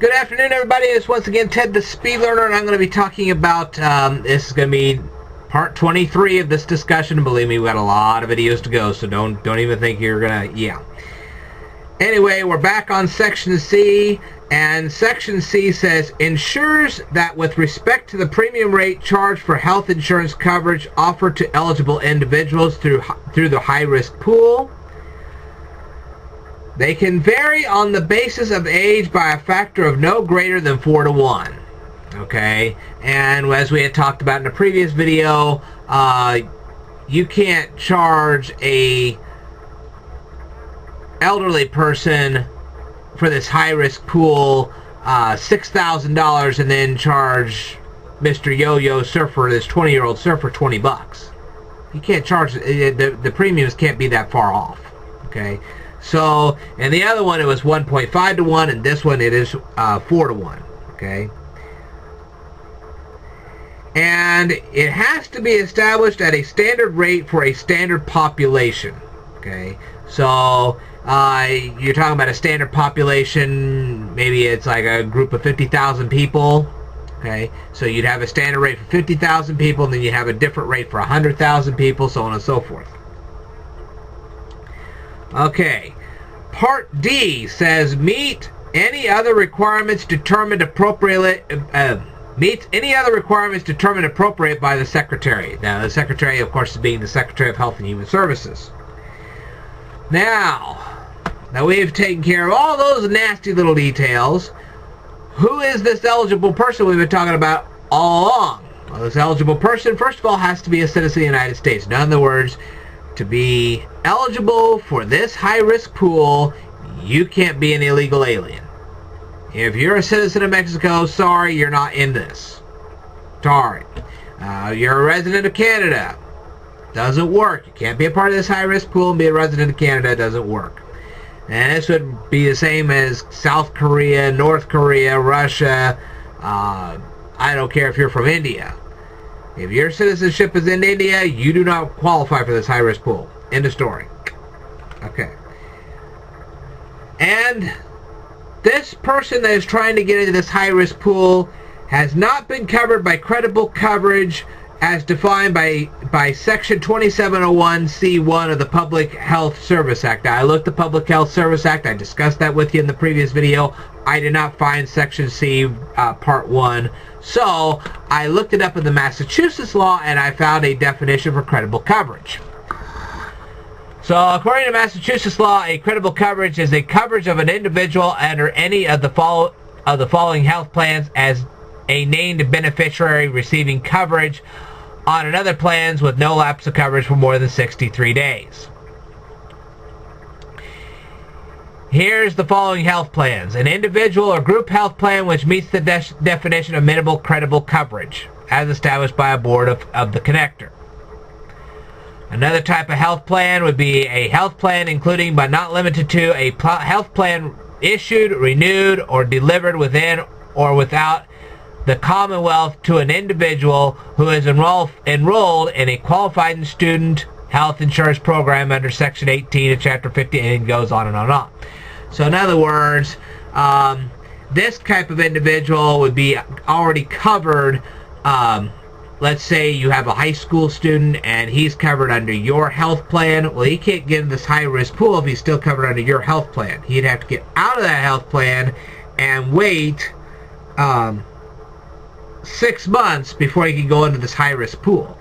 Good afternoon, everybody. It's once again Ted the Speed Learner, and I'm going to be talking about, this is going to be part 23 of this discussion. Believe me, we've got a lot of videos to go, so don't even think you're going to, Anyway, we're back on Section C, and Section C says, ensures that with respect to the premium rate charged for health insurance coverage offered to eligible individuals through the high-risk pool, they can vary on the basis of age by a factor of no greater than 4 to 1. Okay? And as we had talked about in a previous video, you can't charge a elderly person for this high-risk pool $6,000 and then charge Mr. Yo-Yo Surfer, this 20-year-old surfer, $20. You can't charge, the premiums can't be that far off. Okay? So, and the other one, it was 1.5 to 1, and this one, it is 4 to 1, okay? And it has to be established at a standard rate for a standard population, okay? So, you're talking about a standard population, maybe it's like a group of 50,000 people, okay? So you'd have a standard rate for 50,000 people, and then you have a different rate for 100,000 people, so on and so forth. Okay, Part D says meet any other requirements determined appropriate by the Secretary. Now, the Secretary, of course, is being the Secretary of Health and Human Services. Now we've taken care of all those nasty little details. Who is this eligible person we've been talking about all along? Well, this eligible person, first of all, has to be a citizen of the United States. In other words, to be eligible for this high-risk pool, you can't be an illegal alien. If you're a citizen of Mexico, sorry, you're not in this. Sorry. You're a resident of Canada. Doesn't work. You can't be a part of this high-risk pool and be a resident of Canada. Doesn't work. And this would be the same as South Korea, North Korea, Russia. I don't care if you're from India. If your citizenship is in India, you do not qualify for this high-risk pool. End of story. Okay. And this person that is trying to get into this high-risk pool has not been covered by credible coverage as defined by Section 2701C1 of the Public Health Service Act. Now, I looked at the Public Health Service Act. I discussed that with you in the previous video. I did not find Section C, Part 1. So, I looked it up in the Massachusetts law, and I found a definition for credible coverage. So, according to Massachusetts law, a credible coverage is a coverage of an individual under any of the following health plans as a named beneficiary receiving coverage on another plans with no lapse of coverage for more than 63 days. Here's the following health plans. An individual or group health plan which meets the definition of minimal credible coverage as established by a board of the connector. Another type of health plan would be a health plan including but not limited to a health plan issued, renewed, or delivered within or without the Commonwealth to an individual who is enrolled in a qualified student health insurance program under Section 18 of Chapter 50, and it goes on and on and on. So in other words, this type of individual would be already covered. Let's say you have a high school student and he's covered under your health plan. Well, he can't get in this high-risk pool if he's still covered under your health plan. He'd have to get out of that health plan and wait 6 months before he can go into this high-risk pool.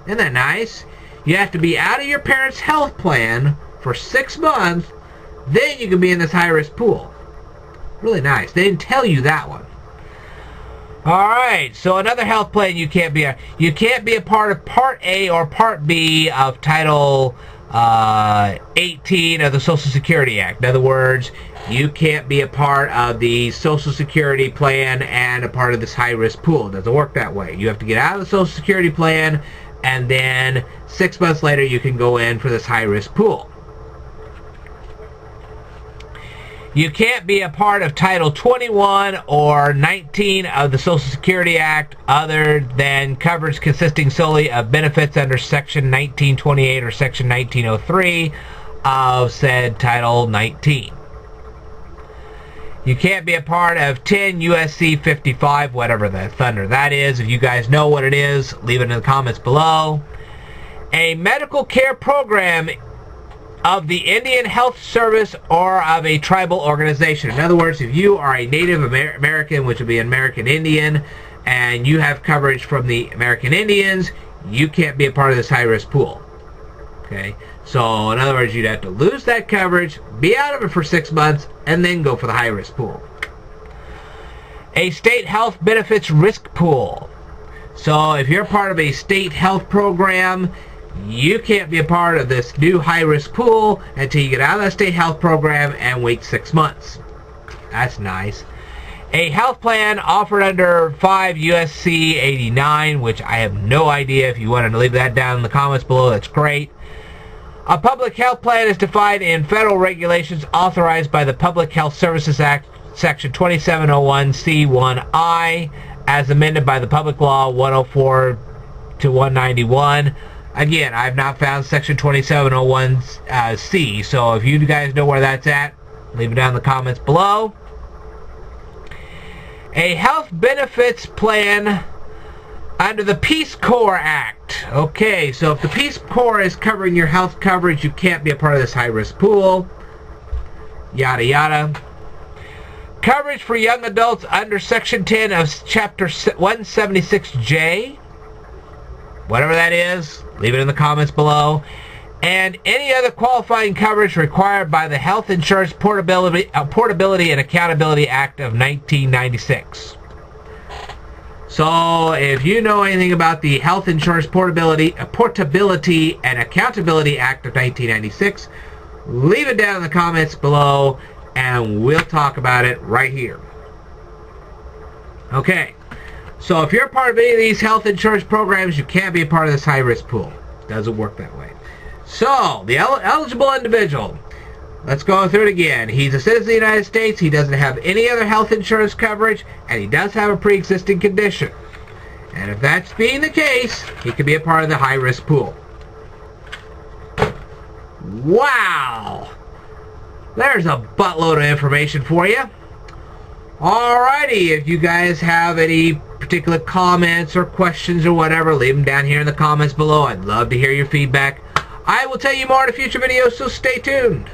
Isn't that nice? You have to be out of your parents' health plan for 6 months, then you can be in this high-risk pool. Really nice. They didn't tell you that one. Alright, so another health plan you can't be a part of Part A or Part B of Title 18 of the Social Security Act. In other words, you can't be a part of the Social Security plan and a part of this high-risk pool. It doesn't work that way. You have to get out of the Social Security plan, and then 6 months later you can go in for this high-risk pool. You can't be a part of Title 21 or 19 of the Social Security Act other than coverage consisting solely of benefits under Section 1928 or Section 1903 of said Title 19. You can't be a part of 10 USC 55, whatever the thunder that is. If you guys know what it is, leave it in the comments below. A medical care program of the Indian Health Service or of a tribal organization. In other words, if you are a Native American, which would be an American Indian, and you have coverage from the American Indians, you can't be a part of this high-risk pool. Okay? So, in other words, you'd have to lose that coverage, be out of it for 6 months, and then go for the high-risk pool. A state health benefits risk pool. So, if you're part of a state health program, you can't be a part of this new high-risk pool until you get out of that state health program and wait 6 months. That's nice. A health plan offered under 5 USC 89, which I have no idea. If you wanted to leave that down in the comments below, that's great. A public health plan is defined in federal regulations authorized by the Public Health Services Act, Section 2701C1I, as amended by the Public Law 104 to 191. Again, I have not found Section 2701C, so if you guys know where that's at, leave it down in the comments below. A health benefits plan under the Peace Corps Act. Okay, so if the Peace Corps is covering your health coverage, you can't be a part of this high-risk pool. Yada yada. Coverage for young adults under Section 10 of Chapter 176J. Whatever that is, leave it in the comments below. And any other qualifying coverage required by the Health Insurance Portability and Accountability Act of 1996. So, if you know anything about the Health Insurance Portability and Accountability Act of 1996, leave it down in the comments below, and we'll talk about it right here. Okay. So if you're a part of any of these health insurance programs, you can't be a part of this high-risk pool. Doesn't work that way. So, the eligible individual. Let's go through it again. He's a citizen of the United States. He doesn't have any other health insurance coverage, and he does have a pre-existing condition. And if that's being the case, he can be a part of the high-risk pool. Wow! There's a buttload of information for you. Alrighty, if you guys have any particular comments or questions or whatever, leave them down here in the comments below. I'd love to hear your feedback. I will tell you more in a future video, so stay tuned.